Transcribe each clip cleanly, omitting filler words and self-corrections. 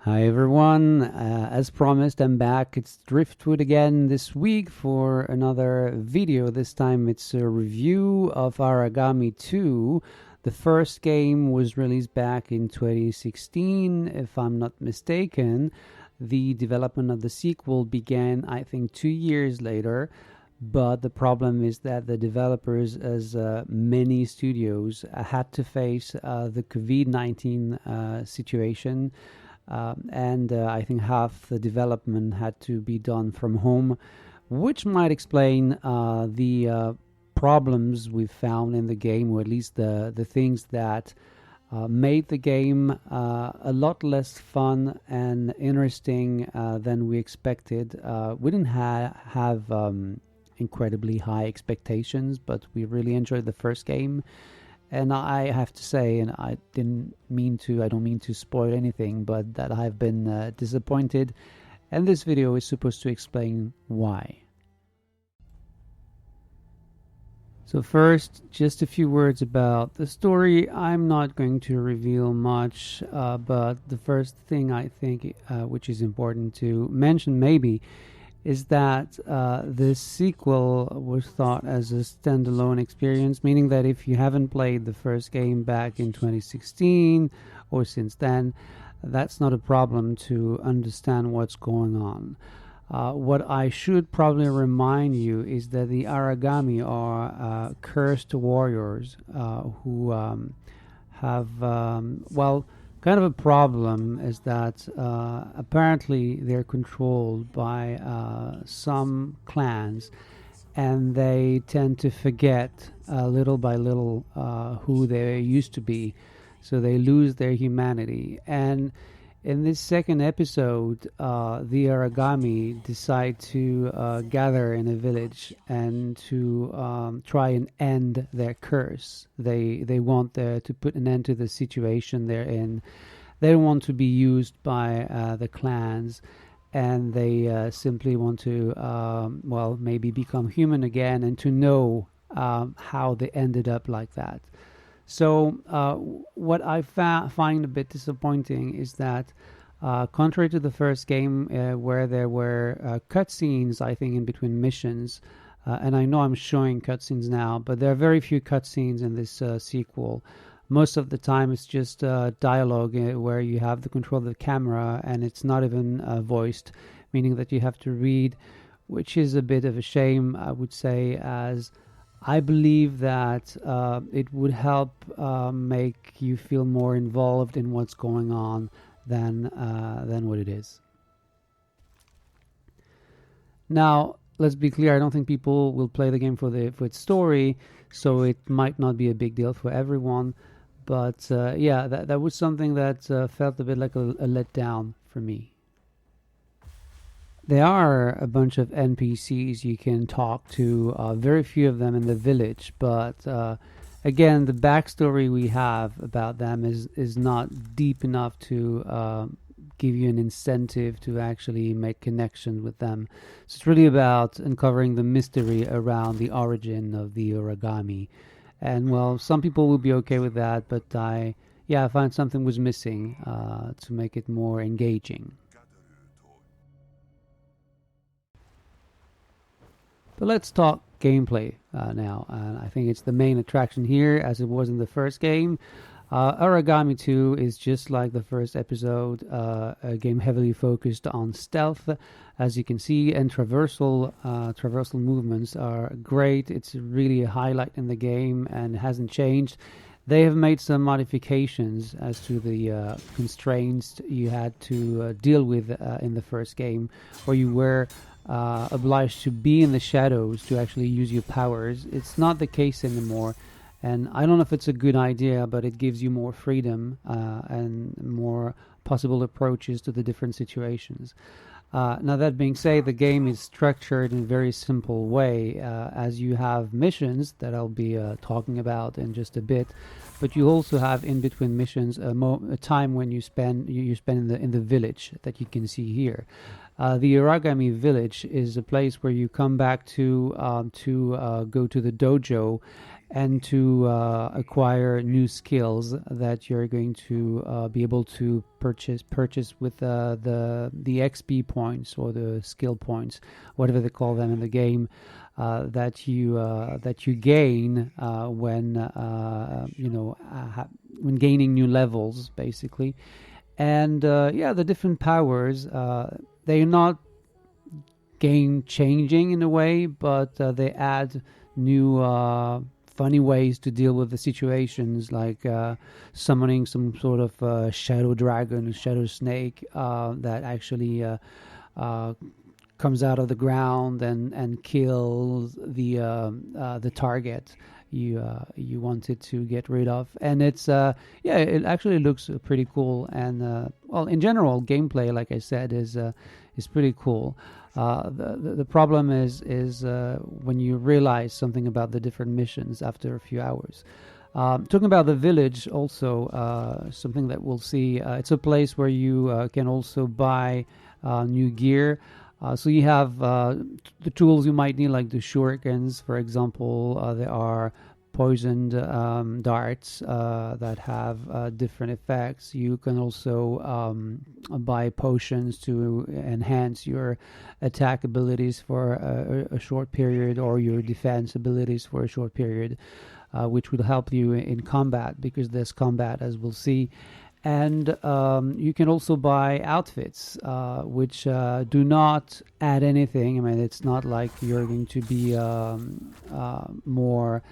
Hi everyone, as promised I'm back. It's Driftwood again this week for another video. This time it's a review of Aragami 2. The first game was released back in 2016 if I'm not mistaken. The development of the sequel began I think 2 years later, but the problem is that the developers, as many studios, had to face the COVID-19 situation. And I think half the development had to be done from home, which might explain the problems we've found in the game, or at least the things that made the game a lot less fun and interesting than we expected. We didn't have incredibly high expectations, but we really enjoyed the first game. And I have to say, and I don't mean to spoil anything, but that I've been disappointed, and this video is supposed to explain why. So first, just a few words about the story. I'm not going to reveal much, but the first thing I think which is important to mention maybe is that this sequel was thought as a standalone experience, meaning that if you haven't played the first game back in 2016 or since then, that's not a problem to understand what's going on. What I should probably remind you is that the Aragami are cursed warriors who have, kind of a problem is that apparently they're controlled by some clans, and they tend to forget little by little who they used to be, so they lose their humanity. And in this second episode, the Aragami decide to gather in a village and to try and end their curse. They want to put an end to the situation they're in. They don't want to be used by the clans, and they simply want to, maybe become human again and to know how they ended up like that. So what I find a bit disappointing is that contrary to the first game where there were cutscenes, I think, in between missions, and I know I'm showing cutscenes now, but there are very few cutscenes in this sequel. Most of the time it's just dialogue where you have the control of the camera, and it's not even voiced, meaning that you have to read, which is a bit of a shame, I would say, as I believe that it would help make you feel more involved in what's going on than what it is. Now, let's be clear. I don't think people will play the game for its story, so it might not be a big deal for everyone. But that was something that felt a bit like a letdown for me. There are a bunch of NPCs you can talk to, very few of them in the village, but again, the backstory we have about them is not deep enough to give you an incentive to actually make connections with them. So it's really about uncovering the mystery around the origin of the Aragami. And well, some people will be okay with that, but I find something was missing to make it more engaging. But let's talk gameplay now. I think it's the main attraction here, as it was in the first game. Aragami 2 is just like the first episode, a game heavily focused on stealth, as you can see, and traversal movements are great. It's really a highlight in the game and hasn't changed. They have made some modifications as to the constraints you had to deal with in the first game, where you were obliged to be in the shadows to actually use your powers. It's not the case anymore, and I don't know if it's a good idea, but it gives you more freedom and more possible approaches to the different situations. Now, that being said, the game is structured in a very simple way, as you have missions that I'll be talking about in just a bit, but you also have in between missions a time when you spend in the village that you can see here. The Aragami village is a place where you come back to go to the dojo and to acquire new skills that you're going to be able to purchase with the XP points or the skill points, whatever they call them in the game, that you gain when gaining new levels, basically. And the different powers, they're not game changing in a way, but they add new funny ways to deal with the situations, like summoning some sort of shadow dragon, shadow snake that actually comes out of the ground and kills the target you wanted to get rid of. And it's it actually looks pretty cool. And in general, gameplay, like I said, is pretty cool. The problem is when you realize something about the different missions after a few hours. Talking about the village, also something that we'll see. It's a place where you can also buy new gear. So you have the tools you might need, like the shurikens, for example. There are poisoned darts that have different effects. You can also buy potions to enhance your attack abilities for a short period, or your defense abilities for a short period, which will help you in combat, because there's combat, as we'll see. And you can also buy outfits, which do not add anything. I mean, it's not like you're going to be more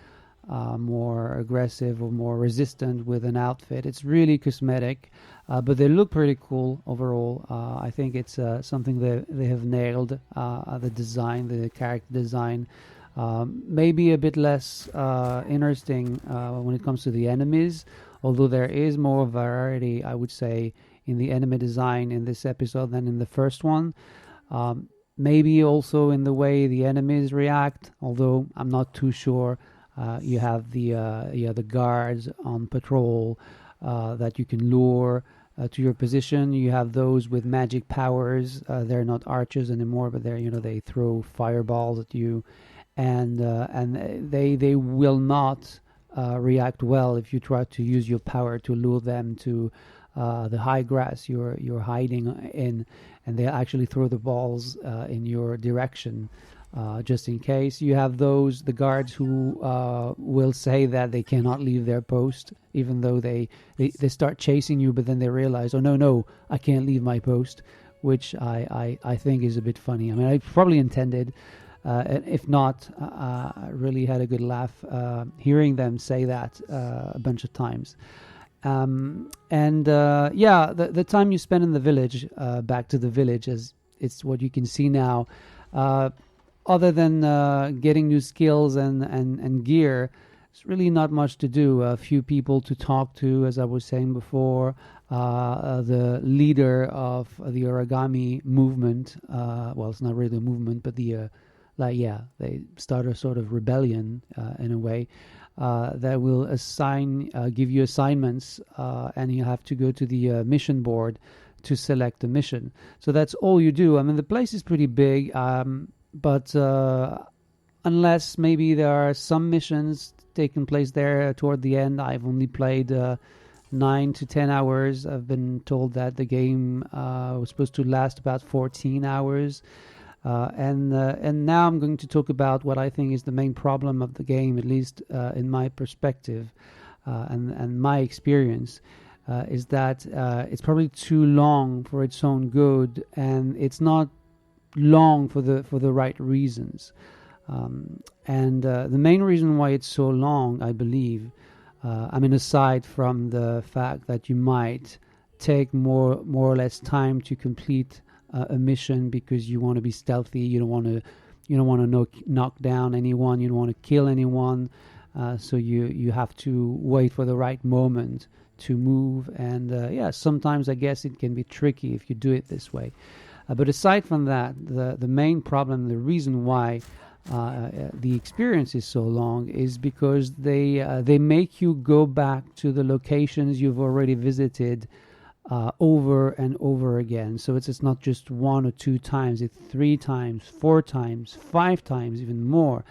aggressive or more resistant with an outfit. It's really cosmetic, but they look pretty cool overall. I think it's something that they have nailed, the design, the character design. Maybe a bit less interesting when it comes to the enemies, although there is more variety, I would say, in the enemy design in this episode than in the first one. Maybe also in the way the enemies react, although I'm not too sure. You have the guards on patrol that you can lure to your position. You have those with magic powers. They're not archers anymore, but they throw fireballs at you, and they will not react well if you try to use your power to lure them to the high grass you're hiding in, and they actually throw the balls in your direction. Just in case. You have the guards who will say that they cannot leave their post, even though they start chasing you, but then they realize, oh no, I can't leave my post, which I think is a bit funny. I mean, I probably intended, if not, I really had a good laugh hearing them say that a bunch of times. The time you spend in the village, back to the village, as it's what you can see now. Other than getting new skills and gear, it's really not much to do. A few people to talk to, as I was saying before. The leader of the Aragami movement, well, it's not really a movement, but they start a sort of rebellion in a way, that will give you assignments, and you have to go to the mission board to select a mission. So that's all you do. I mean, the place is pretty big. But unless maybe there are some missions taking place there toward the end, I've only played 9 to 10 hours. I've been told that the game was supposed to last about 14 hours. And now I'm going to talk about what I think is the main problem of the game, at least in my perspective and my experience, is that it's probably too long for its own good, and it's not long for the right reasons. The main reason why it's so long, I believe, aside from the fact that you might take more or less time to complete a mission because you want to be stealthy, you don't want to knock down anyone, you don't want to kill anyone, so you have to wait for the right moment to move. And sometimes I guess it can be tricky if you do it this way. But aside from that, the main problem, the reason why the experience is so long, is because they make you go back to the locations you've already visited over and over again. So it's not just one or two times, it's three times, four times, five times, even more.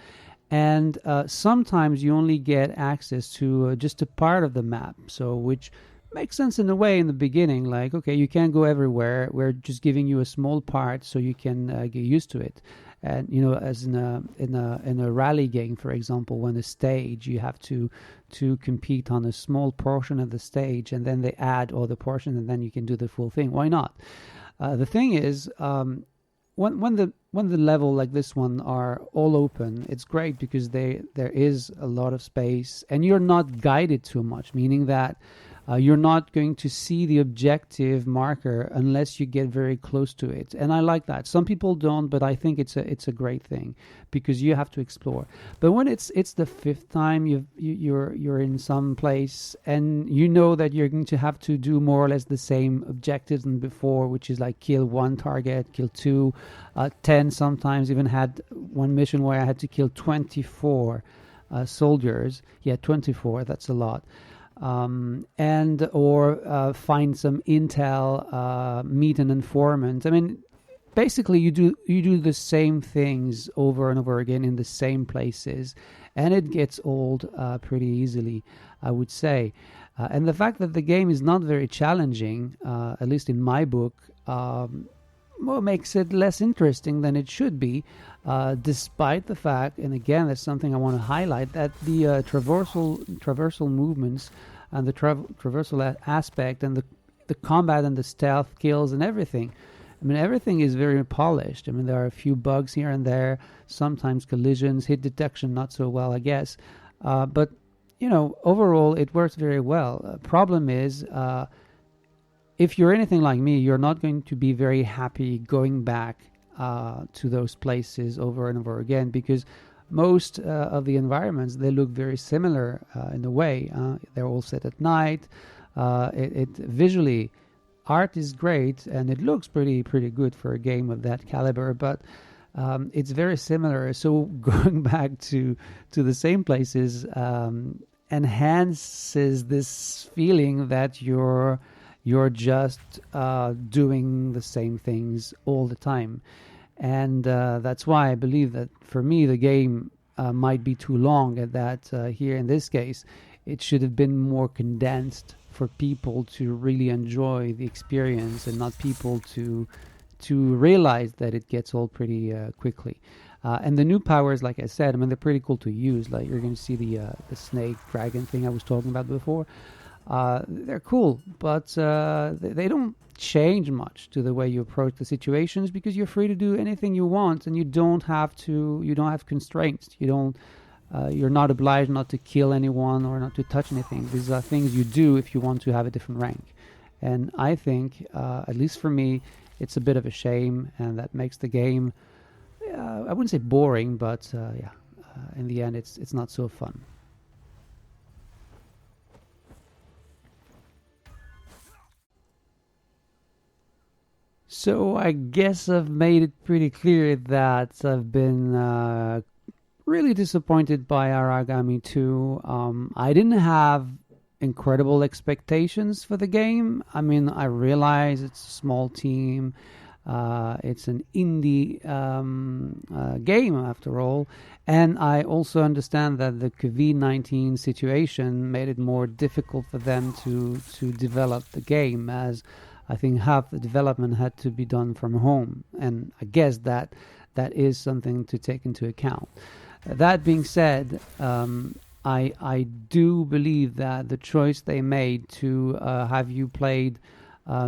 And sometimes you only get access to just a part of the map, so which makes sense in a way in the beginning. Like, okay, you can't go everywhere. We're just giving you a small part so you can get used to it. And as in a rally game, for example, when a stage you have to compete on a small portion of the stage, and then they add other portion, and then you can do the full thing. Why not? The thing is, when the level like this one are all open, it's great because there is a lot of space, and you're not guided too much, meaning that you're not going to see the objective marker unless you get very close to it. And I like that. Some people don't, but I think it's a great thing because you have to explore. But when it's the fifth time you're in some place, and you know that you're going to have to do more or less the same objectives than before, which is like kill one target, kill two, 10 sometimes. Even had one mission where I had to kill 24 soldiers. Yeah, 24, that's a lot. And or find some intel, meet an informant. I mean, basically you do the same things over and over again in the same places, and it gets old pretty easily, I would say. And the fact that the game is not very challenging, at least in my book, well, makes it less interesting than it should be, despite the fact, and again, that's something I want to highlight, that the traversal movements and the traversal aspect and the combat and the stealth kills and everything. I mean, everything is very polished. I mean, there are a few bugs here and there, sometimes collisions, hit detection not so well, I guess. But, overall, it works very well. Problem is, if you're anything like me, you're not going to be very happy going back to those places over and over again, because most of the environments, they look very similar in a way. They're all set at night. It visually, art is great, and it looks pretty good for a game of that caliber, but it's very similar. So going back to the same places enhances this feeling that you're just doing the same things all the time. And that's why I believe that for me the game might be too long, and that here in this case it should have been more condensed for people to really enjoy the experience, and not people to realize that it gets old pretty quickly. And the new powers, like I said, I mean, they're pretty cool to use. Like, you're going to see the snake dragon thing I was talking about before. They're cool, but they don't change much to the way you approach the situations, because you're free to do anything you want, and you don't have constraints. You're not obliged not to kill anyone or not to touch anything. These are things you do if you want to have a different rank. And I think, at least for me, it's a bit of a shame, and that makes the game, I wouldn't say boring, but in the end, it's not so fun. So I guess I've made it pretty clear that I've been really disappointed by Aragami 2. I didn't have incredible expectations for the game. I mean, I realize it's a small team. It's an indie game, after all. And I also understand that the COVID-19 situation made it more difficult for them to develop the game, as I think half the development had to be done from home. And I guess that is something to take into account. That being said, I do believe that the choice they made to have you played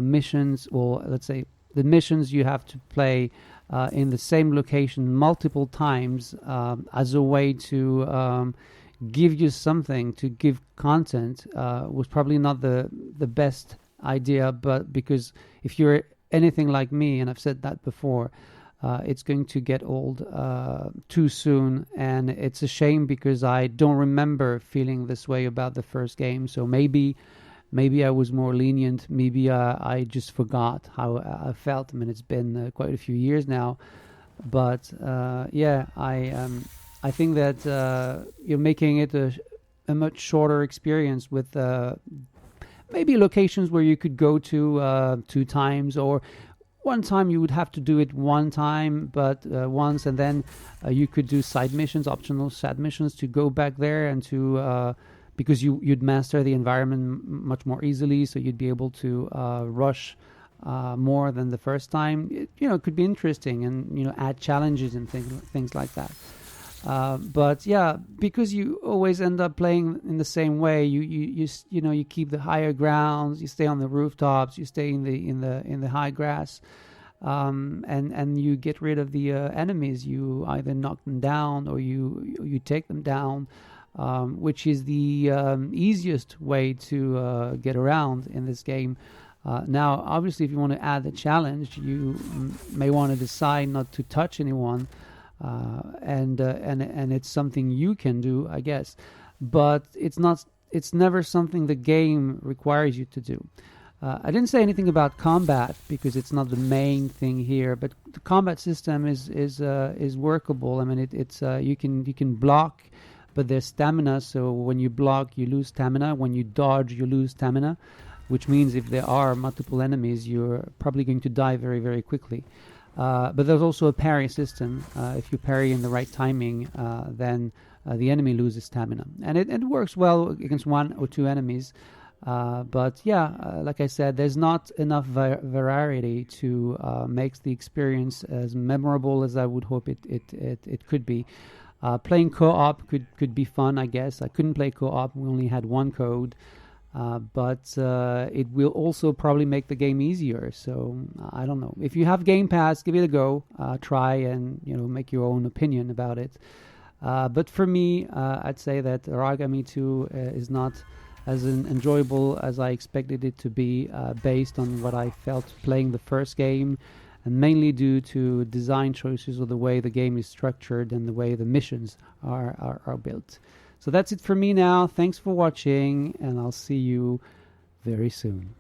missions, or let's say the missions you have to play in the same location multiple times, as a way to give you something, to give content, was probably not the best idea. But because if you're anything like me, and I've said that before, it's going to get old too soon, and it's a shame because I don't remember feeling this way about the first game. So maybe I was more lenient. Maybe I just forgot how I felt. I mean, it's been quite a few years now, but I think that you're making it a much shorter experience with maybe locations where you could go to 2 times, or one time you would have to do it one time, but once, and then you could do side missions, optional side missions, to go back there and to because you'd master the environment much more easily, so you'd be able to rush more than the first time. It could be interesting, and add challenges and things like that. But yeah, because you always end up playing in the same way. You keep the higher grounds, you stay on the rooftops, you stay in the high grass, and you get rid of the enemies. You either knock them down or you take them down, which is the easiest way to get around in this game. Now, obviously, if you want to add a challenge, you may want to decide not to touch anyone. And it's something you can do, I guess, but it's never something the game requires you to do. I didn't say anything about combat because it's not the main thing here, but the combat system is workable. I mean, it's you can block, but there's stamina. So when you block, you lose stamina. When you dodge, you lose stamina, which means if there are multiple enemies, you're probably going to die very, very quickly. But there's also a parry system. If you parry in the right timing, then the enemy loses stamina. And it works well against one or two enemies. But yeah, like I said, there's not enough variety to make the experience as memorable as I would hope it could be. Playing co-op could be fun, I guess. I couldn't play co-op. We only had one code. But it will also probably make the game easier. So I don't know. If you have Game Pass, give it a go. Try and make your own opinion about it. But for me, I'd say that Aragami 2 is not as enjoyable as I expected it to be, based on what I felt playing the first game, and mainly due to design choices or the way the game is structured and the way the missions are built. So that's it for me now. Thanks for watching, and I'll see you very soon.